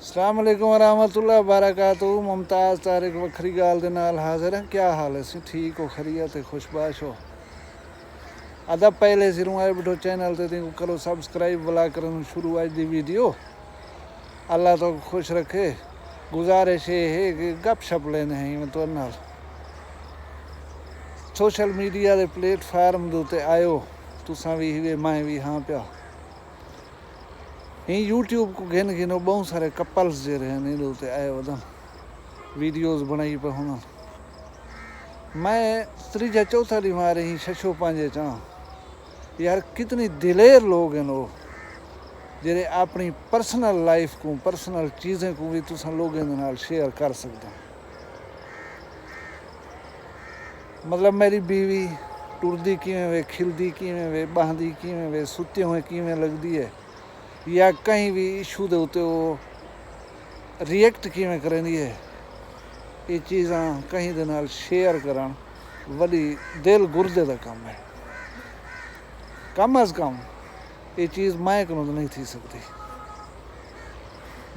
अस्सलाम वालेकुम वरहमतुल्लाह बरकातहू। मुमताज़ तारिक वखरी गाल दे नाल हाज़िर हैं। क्या हाल है सी? ठीक हो, खैरियत है, खुशबाश हो? अदब पहले सिरों आए बैठो चैनल ते करो सब्सक्राइब वाला करन शुरू आज दी वीडियो। अल्लाह तो खुश रखे। गुजारिश ये है कि गप शप लेने हैं मैं तो नाल सोशल मीडिया के प्लेटफार्म दे उत्ते आयो तुसां भी वे मैं भी हाँ पिया ही यूट्यूब को घिन घिनो बहुत सारे कपल्स जे रहे हैं उत्ते आए वदन वीडियोज़ बनाई पे हुन मैं त्रीजा चौथा डी मारे ही छछो पांजे चाह यार कितनी दिलेर लोग हैं वो जेरे अपनी पर्सनल लाइफ को पर्सनल चीज़ें को भी तुसां लोगों दे नाल शेयर कर सकते हैं। मतलब मेरी बीवी टुरदी किवें वे, खिलदी किवें वे, बहदी किवें वे, सुते हुए किवें लगदी है या कहीं भी इशू दे उत्ते वो रिएक्ट किवें करदी है, ये चीज़ां कहीं दे नाल शेयर करन वड्डी दिल गुरदे दा काम है। कम अज़ कम ये चीज़ मैं कोलों नहीं थी सकती।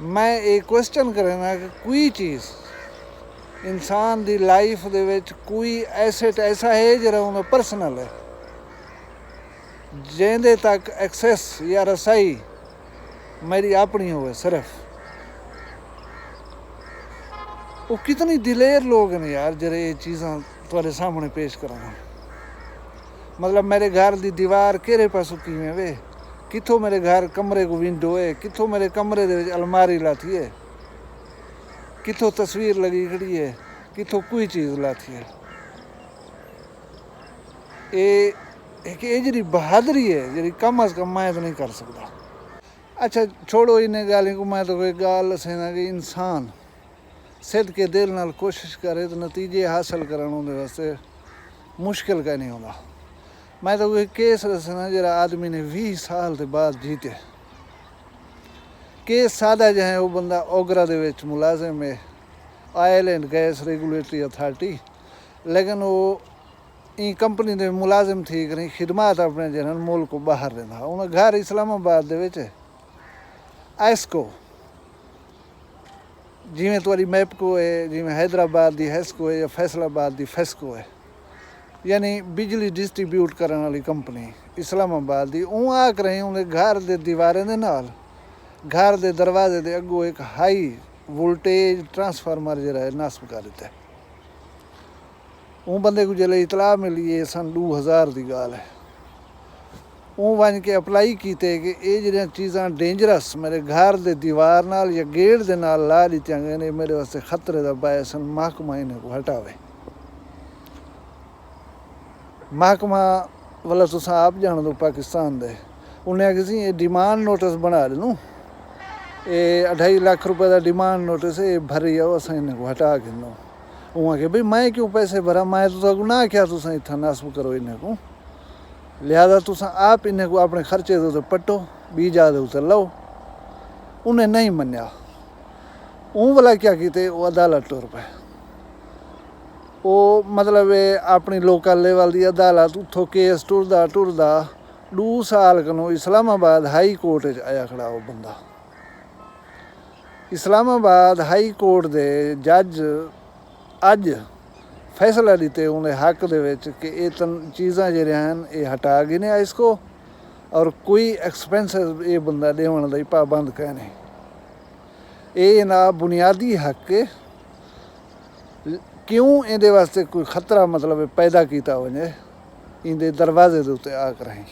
मैं एक क्वेश्चन करना कि कोई चीज़ इंसान दी लाइफ दे विच कोई एसेट ऐसा है जरा उन्हें पर्सनल है जेंदे तक एक्सेस या रसाई मेरी अपनी होवे सिर्फ, वो कितनी दिलेर लोग हैं यार जरे ये चीज़ां तुहाडे सामने पेश करां। मतलब मेरे घर दी दीवार केरे पासों किवें वे, कित्थों मेरे घर कमरे को विंडो है, कित्थों मेरे कमरे दे विच अलमारी लाती है, कित्थों तस्वीर लगी खड़ी है, कित्थों कोई चीज़ लाती है। ये जी बहादुरी है जी कम अज़ कम मैं तो नहीं कर सकता। अच्छा छोड़ो इन्हें गालों को, मैं तो कोई गाल सेना कि इंसान सिद्ध के दिल नाल कोशिश करे तो नतीजे हासिल करने वास्ते मुश्किल का नहीं होता। मैं तो कोई केस दसना जरा आदमी ने 20 साल के बाद जीते। केस सादा जो है वो बंदा ओगरा दे विच मुलाजिम है, oil and gas regulatory authority, लेकिन वो ई कंपनी दे मुलाजिम थी करी खिदमात अपने जनन मुल्क को बाहर देना। उन्हें घर इस्लामाबाद दे विच एस्को जिमें तुहारी मैपको है, जिमें हैदराबाद दी हैस्को है या फैसलाबाद दी फेस्को है, यानी बिजली डिस्ट्रीब्यूट करने वाली कंपनी इस्लामाबाद दी। आ कर उन्हें घर दे दीवारें दे नाल घर दे दरवाजे दे अगों एक हाई वोल्टेज ट्रांसफार्मर जरा है नस्ब कर दिता। बंदे को जल्द इतला मिली है सन 2000 की गाल है, वन के अपलाई किए कि ये जो चीज़ां डेंजरस मेरे घर दे दीवार नाल या गेट दे नाल ला दित्तियां गई ने मेरे वास्ते खतरे का बायस महकमा इन्हें को हटावे। महकमा वाला तुस आप जान दो पाकिस्तान दे, उन्हें किसी ये डिमांड नोटिस बना लूँ, ये 2.5 लाख रुपए का डिमांड नोटिस है, भरी आओ अस इन्हें को हटा के लो। वहाँ के भाई मैं क्यों पैसे भरा, मैं तो गुनाह क्या तुस इतना नस्ब करो इन्हें को, लिहाजा तुस आप इन्हें को अपने खर्चे दे पट्टो बीजा दे उतर लो। उन्हें नहीं मनिया, वाला क्या किते वो अदालत टुर पे। वो मतलब अपनी लोकल लेवल की अदालत उतो केस टुरदा टुरदा 2 साल कनो इस्लामाबाद हाई कोर्ट आया खड़ा। वो बंदा इस्लामाबाद हाई कोर्ट दे जज अज फैसला दिते उन्हें हक दे विच कि ये चीज़ां जो ये हटा गए ने इसको, और कोई एक्सपेंसिव ये बंदा देवन दा पाबंद कहने ये ना बुनियादी हक है। क्यों ये वास्ते कोई खतरा मतलब पैदा किया वजे इंदे दरवाजे के उत्ते आकर ही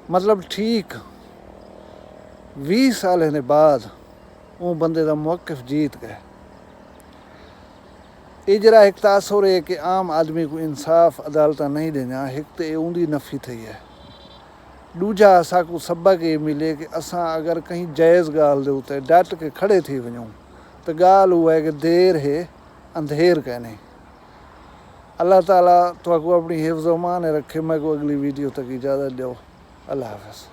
मतलब ठीक 20 साल ने बाद वो बंदे का मौक़िफ़ जीत गए। ये जरा एक तासुर है कि आम आदमी को इंसाफ अदालत नहीं देना, एक तो ये उनकी नफ़ी थी है। दूजा असा को सबक ये मिले कि असा अगर कहीं जायज़ गाल दे उते डट के खड़े थी वजूँ तो गाल हुआ है कि देर है अंधेर कहने। अल्लाह ताला तो अपनी हिफ्ज़ मान रखे। मैं को अगली वीडियो तक इजाज़त दो। अल्लाह हाफ़िज़।